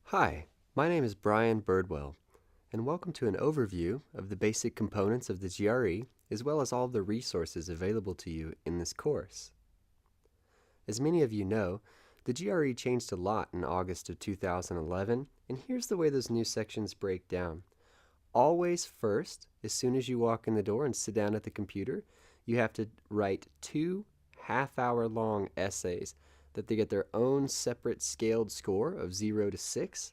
Hi, my name is Brian Birdwell, and welcome to an overview of the basic components of the GRE, as well as all of the resources available to you in this course. As many of you know, the GRE changed a lot in August of 2011, and here's the way those new sections break down. Always first, as soon as you walk in the door and sit down at the computer, you have to write 2 half-hour long essays that they get their own separate scaled score of 0 to 6.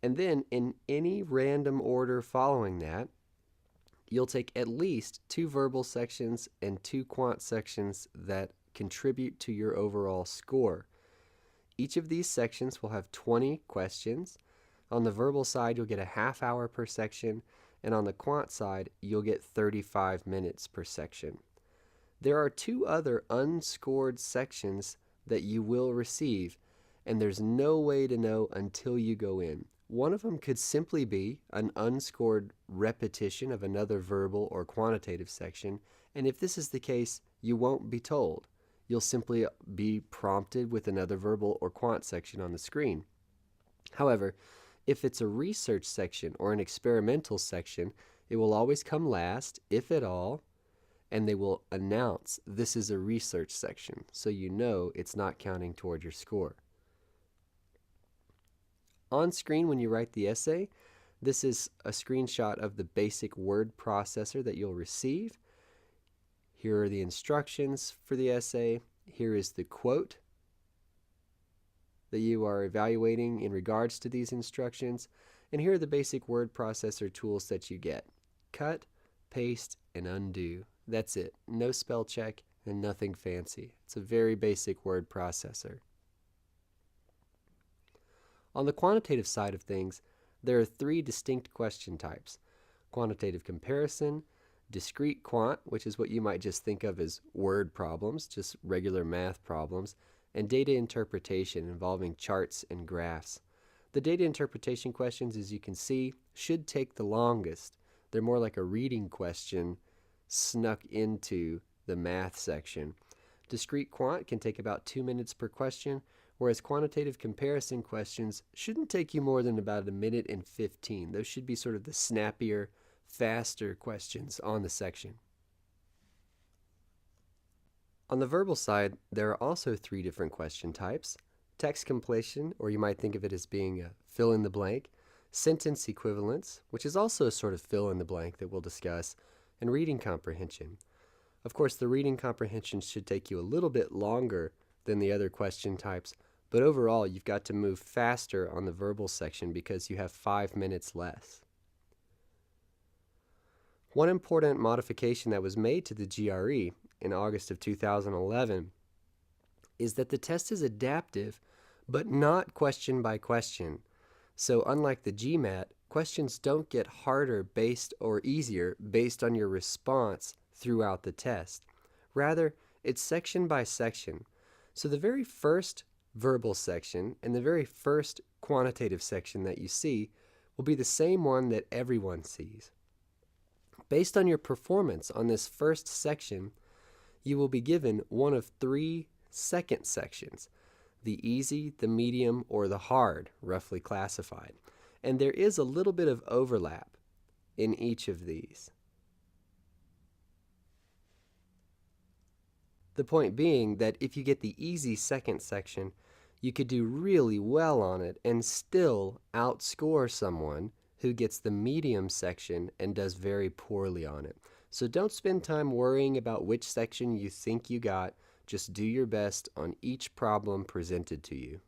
And then in any random order following that, you'll take at least 2 verbal sections and 2 quant sections that contribute to your overall score. Each of these sections will have 20 questions. On the verbal side, you'll get a half hour per section, and on the quant side, you'll get 35 minutes per section. There are 2 other unscored sections that you will receive, and there's no way to know until you go in. One of them could simply be an unscored repetition of another verbal or quantitative section, and if this is the case, you won't be told. You'll simply be prompted with another verbal or quant section on the screen. However, if it's a research section or an experimental section, it will always come last, if at all, and they will announce this is a research section, so you know it's not counting toward your score. On screen when you write the essay, this is a screenshot of the basic word processor that you'll receive. Here are the instructions for the essay. Here is the quote that you are evaluating in regards to these instructions. And here are the basic word processor tools that you get. Cut, paste, and undo. That's it. No spell check and nothing fancy. It's a very basic word processor. On the quantitative side of things, there are 3 distinct question types: quantitative comparison, discrete quant, which is what you might just think of as word problems, just regular math problems, and data interpretation involving charts and graphs. The data interpretation questions, as you can see, should take the longest. They're more like a reading question snuck into the math section. Discrete quant can take about 2 minutes per question, whereas quantitative comparison questions shouldn't take you more than about 1 minute and 15. Those should be sort of the snappier, faster questions on the section. On the verbal side, there are also 3 different question types: text completion, or you might think of it as being a fill in the blank, sentence equivalence, which is also a sort of fill in the blank that we'll discuss, and reading comprehension. Of course, the reading comprehension should take you a little bit longer than the other question types, but overall you've got to move faster on the verbal section because you have 5 minutes less. One important modification that was made to the GRE in August of 2011 is that the test is adaptive, but not question by question. So unlike the GMAT, questions don't get harder or easier based on your response throughout the test. Rather, it's section by section. So the very first verbal section and the very first quantitative section that you see will be the same one that everyone sees. Based on your performance on this first section, you will be given one of 3 second sections: the easy, the medium, or the hard, roughly classified. And there is a little bit of overlap in each of these. The point being that if you get the easy second section, you could do really well on it and still outscore someone who gets the medium section and does very poorly on it. So don't spend time worrying about which section you think you got. Just do your best on each problem presented to you.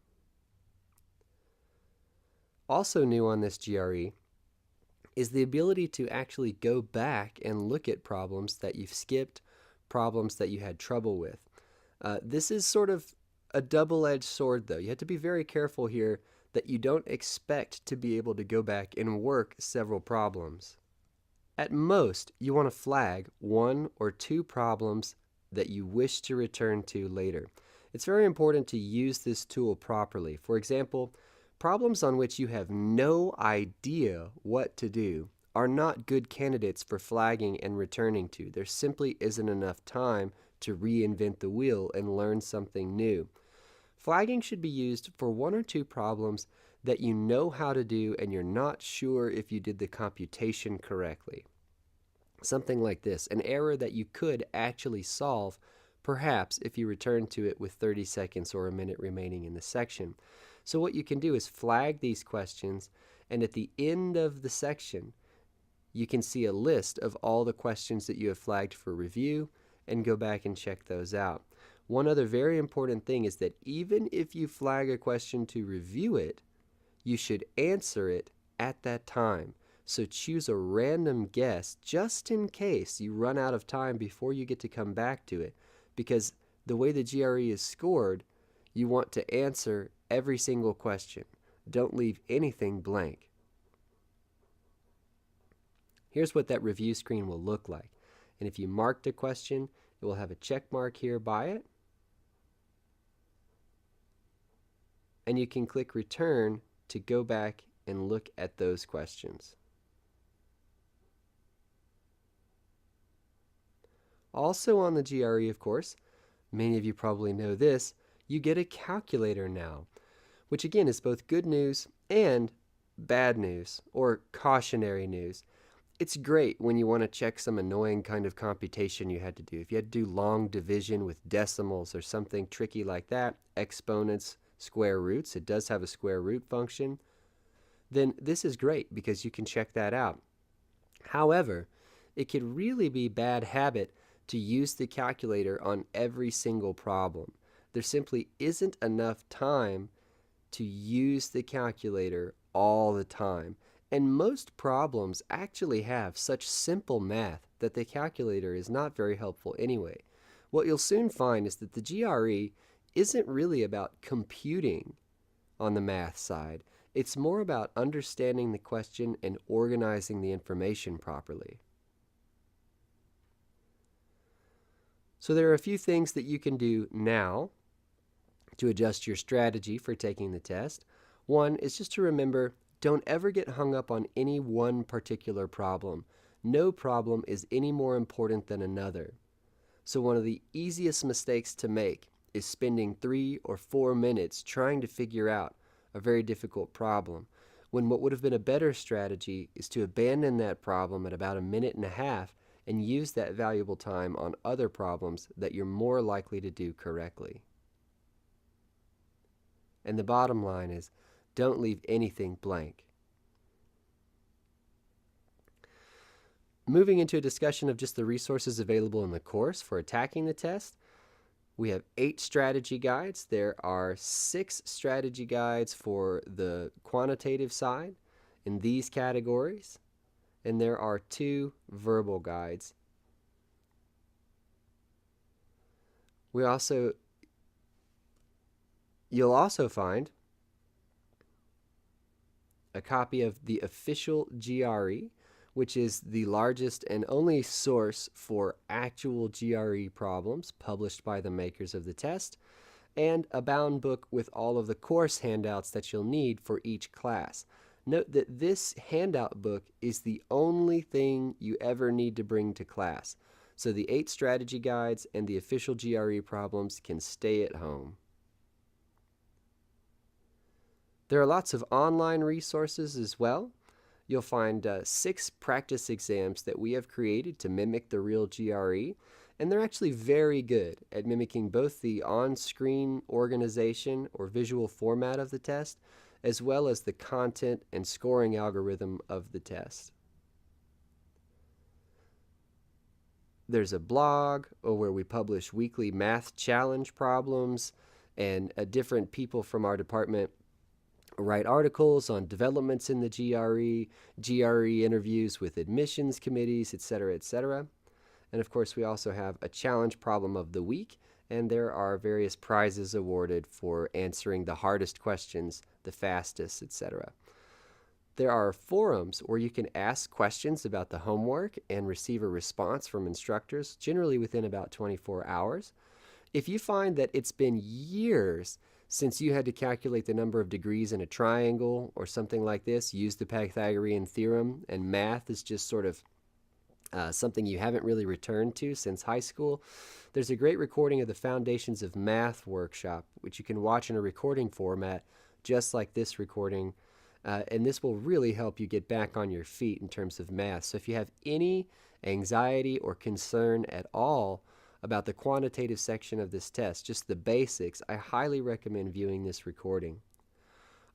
Also new on this GRE is the ability to actually go back and look at problems that you've skipped, problems that you had trouble with. This is sort of a double-edged sword, though. You have to be very careful here that you don't expect to be able to go back and work several problems. At most, you want to flag 1 or 2 problems that you wish to return to later. It's very important to use this tool properly. For example, problems on which you have no idea what to do are not good candidates for flagging and returning to. There simply isn't enough time to reinvent the wheel and learn something new. Flagging should be used for 1 or 2 problems that you know how to do and you're not sure if you did the computation correctly. Something like this, an error that you could actually solve, perhaps if you return to it with 30 seconds or a minute remaining in the section. So what you can do is flag these questions, and at the end of the section, you can see a list of all the questions that you have flagged for review and go back and check those out. One other very important thing is that even if you flag a question to review it, you should answer it at that time. So choose a random guess just in case you run out of time before you get to come back to it, because the way the GRE is scored, you want to answer every single question. Don't leave anything blank. Here's what that review screen will look like. And if you marked a question, it will have a check mark here by it. And you can click return to go back and look at those questions. Also on the GRE, of course, many of you probably know this, you get a calculator now, which again is both good news and bad news, or cautionary news. It's great when you want to check some annoying kind of computation you had to do. If you had to do long division with decimals or something tricky like that, exponents, square roots, it does have a square root function, then this is great because you can check that out. However, it could really be bad habit to use the calculator on every single problem. There simply isn't enough time to use the calculator all the time. And most problems actually have such simple math that the calculator is not very helpful anyway. What you'll soon find is that the GRE isn't really about computing on the math side. It's more about understanding the question and organizing the information properly. So there are a few things that you can do now to adjust your strategy for taking the test. One is just to remember, don't ever get hung up on any one particular problem. No problem is any more important than another. So one of the easiest mistakes to make is spending 3 or 4 minutes trying to figure out a very difficult problem, when what would have been a better strategy is to abandon that problem at about 1.5 minutes and use that valuable time on other problems that you're more likely to do correctly. And the bottom line is, don't leave anything blank. Moving into a discussion of just the resources available in the course for attacking the test, we have 8 strategy guides. There are 6 strategy guides for the quantitative side in these categories, and there are 2 verbal guides. You'll also find a copy of the official GRE, which is the largest and only source for actual GRE problems published by the makers of the test, and a bound book with all of the course handouts that you'll need for each class. Note that this handout book is the only thing you ever need to bring to class. So the 8 strategy guides and the official GRE problems can stay at home. There are lots of online resources as well. You'll find 6 practice exams that we have created to mimic the real GRE, and they're actually very good at mimicking both the on-screen organization or visual format of the test, as well as the content and scoring algorithm of the test. There's a blog where we publish weekly math challenge problems, and different people from our department write articles on developments in the GRE interviews with admissions committees, etc., etc. And of course, we also have a challenge problem of the week, and there are various prizes awarded for answering the hardest questions the fastest, etc. There are forums where you can ask questions about the homework and receive a response from instructors, generally within about 24 hours. If you find that it's been years since you had to calculate the number of degrees in a triangle or something like this, use the Pythagorean theorem, and math is just sort of something you haven't really returned to since high school, there's a great recording of the Foundations of Math workshop, which you can watch in a recording format just like this recording, and this will really help you get back on your feet in terms of math. So if you have any anxiety or concern at all about the quantitative section of this test, just the basics, I highly recommend viewing this recording.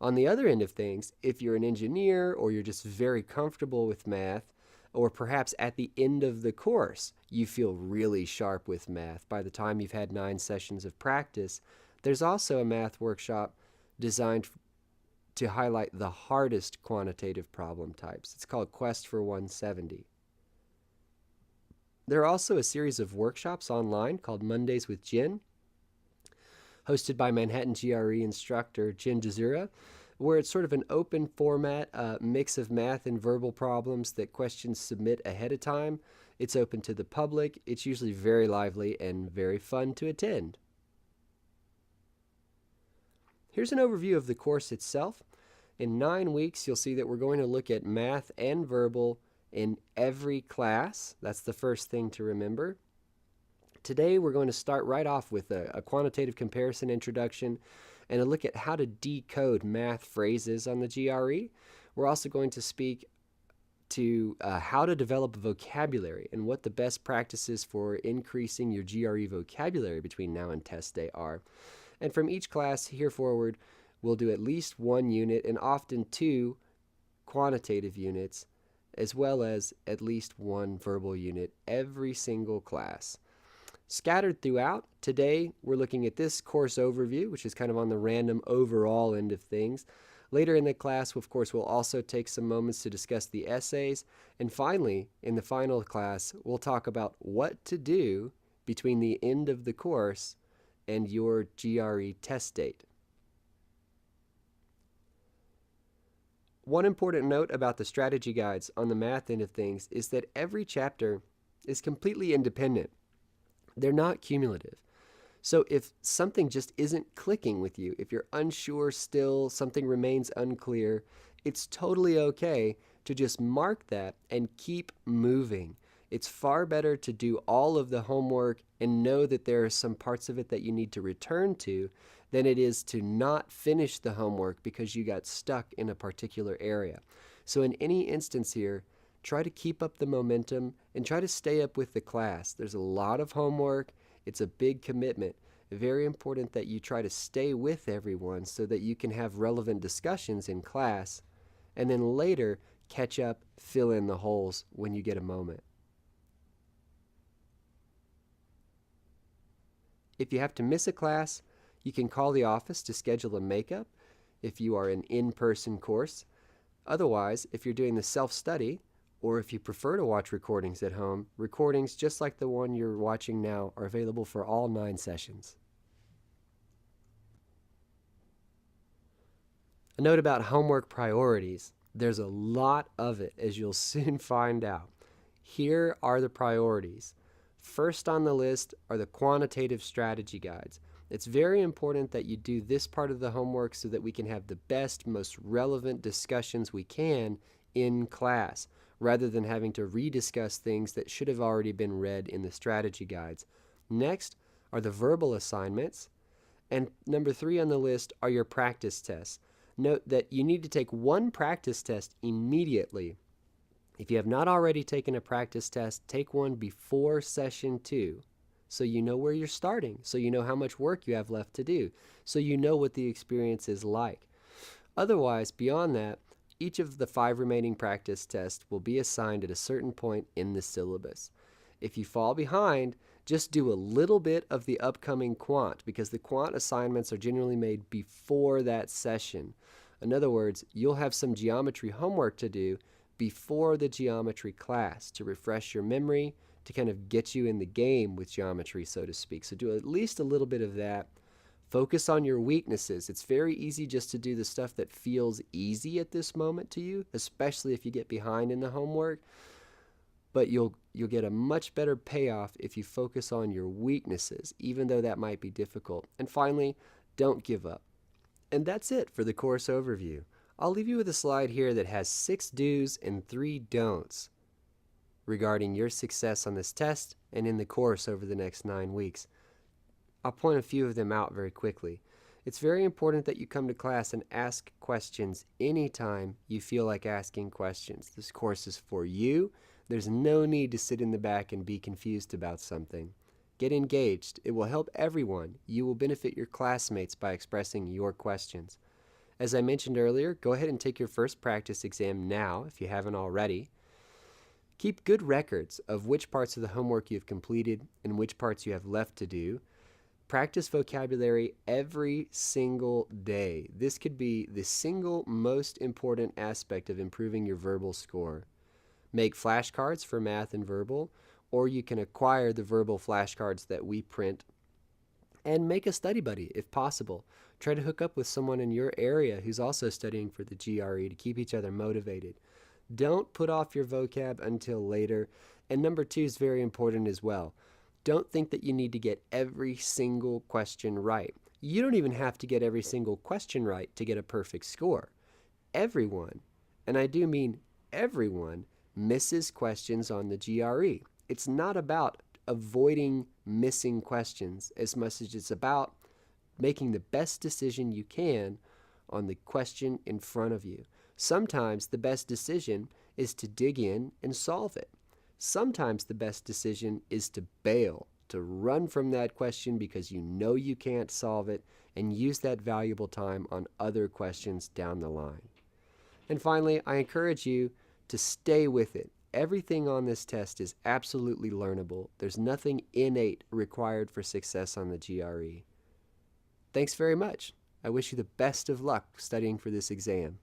On the other end of things, if you're an engineer or you're just very comfortable with math, or perhaps at the end of the course, you feel really sharp with math by the time you've had 9 sessions of practice, there's also a math workshop designed to highlight the hardest quantitative problem types. It's called Quest for 170. There are also a series of workshops online called Mondays with Jen, hosted by Manhattan GRE instructor Jen Dzura, where it's sort of an open format, mix of math and verbal problems that questions submit ahead of time. It's open to the public. It's usually very lively and very fun to attend. Here's an overview of the course itself. In 9 weeks, you'll see that we're going to look at math and verbal in every class. That's the first thing to remember. Today, we're going to start right off with a quantitative comparison introduction and a look at how to decode math phrases on the GRE. We're also going to speak to how to develop vocabulary and what the best practices for increasing your GRE vocabulary between now and test day are. And from each class here forward, we'll do at least 1 unit and often 2 quantitative units, as well as at least 1 verbal unit every single class. Scattered throughout, today we're looking at this course overview, which is kind of on the random overall end of things. Later in the class, of course, we'll also take some moments to discuss the essays. And finally, in the final class, we'll talk about what to do between the end of the course and your GRE test date. One important note about the strategy guides on the math end of things is that every chapter is completely independent. They're not cumulative. So if something just isn't clicking with you, if you're unsure still, something remains unclear, it's totally okay to just mark that and keep moving. It's far better to do all of the homework and know that there are some parts of it that you need to return to than it is to not finish the homework because you got stuck in a particular area. So in any instance here, try to keep up the momentum and try to stay up with the class. There's a lot of homework. It's a big commitment. Very important that you try to stay with everyone so that you can have relevant discussions in class and then later catch up, fill in the holes when you get a moment. If you have to miss a class, you can call the office to schedule a makeup if you are an in-person course. Otherwise, if you're doing the self-study, or if you prefer to watch recordings at home, recordings just like the one you're watching now are available for all 9 sessions. A note about homework priorities. There's a lot of it, as you'll soon find out. Here are the priorities. First on the list are the quantitative strategy guides. It's very important that you do this part of the homework so that we can have the best, most relevant discussions we can in class, rather than having to rediscuss things that should have already been read in the strategy guides. Next are the verbal assignments, and number 3 on the list are your practice tests. Note that you need to take 1 practice test immediately. If you have not already taken a practice test, take one before session 2, so you know where you're starting, so you know how much work you have left to do, so you know what the experience is like. Otherwise, beyond that, each of the 5 remaining practice tests will be assigned at a certain point in the syllabus. If you fall behind, just do a little bit of the upcoming quant, because the quant assignments are generally made before that session. In other words, you'll have some geometry homework to do before the geometry class to refresh your memory, to kind of get you in the game with geometry, so to speak. So do at least a little bit of that. Focus on your weaknesses. It's very easy just to do the stuff that feels easy at this moment to you, especially if you get behind in the homework. But you'll get a much better payoff if you focus on your weaknesses, even though that might be difficult. And finally, don't give up. And that's it for the course overview. I'll leave you with a slide here that has 6 do's and 3 don'ts regarding your success on this test and in the course over the next 9 weeks. I'll point a few of them out very quickly. It's very important that you come to class and ask questions anytime you feel like asking questions. This course is for you. There's no need to sit in the back and be confused about something. Get engaged. It will help everyone. You will benefit your classmates by expressing your questions. As I mentioned earlier, go ahead and take your first practice exam now if you haven't already. Keep good records of which parts of the homework you've completed and which parts you have left to do. Practice vocabulary every single day. This could be the single most important aspect of improving your verbal score. Make flashcards for math and verbal, or you can acquire the verbal flashcards that we print. And make a study buddy if possible. Try to hook up with someone in your area who's also studying for the GRE to keep each other motivated. Don't put off your vocab until later. And number 2 is very important as well. Don't think that you need to get every single question right. You don't even have to get every single question right to get a perfect score. Everyone, and I do mean everyone, misses questions on the GRE. It's not about avoiding missing questions as much as it's about making the best decision you can on the question in front of you. Sometimes the best decision is to dig in and solve it. Sometimes the best decision is to bail, to run from that question because you know you can't solve it, and use that valuable time on other questions down the line. And finally, I encourage you to stay with it. Everything on this test is absolutely learnable. There's nothing innate required for success on the GRE. Thanks very much. I wish you the best of luck studying for this exam.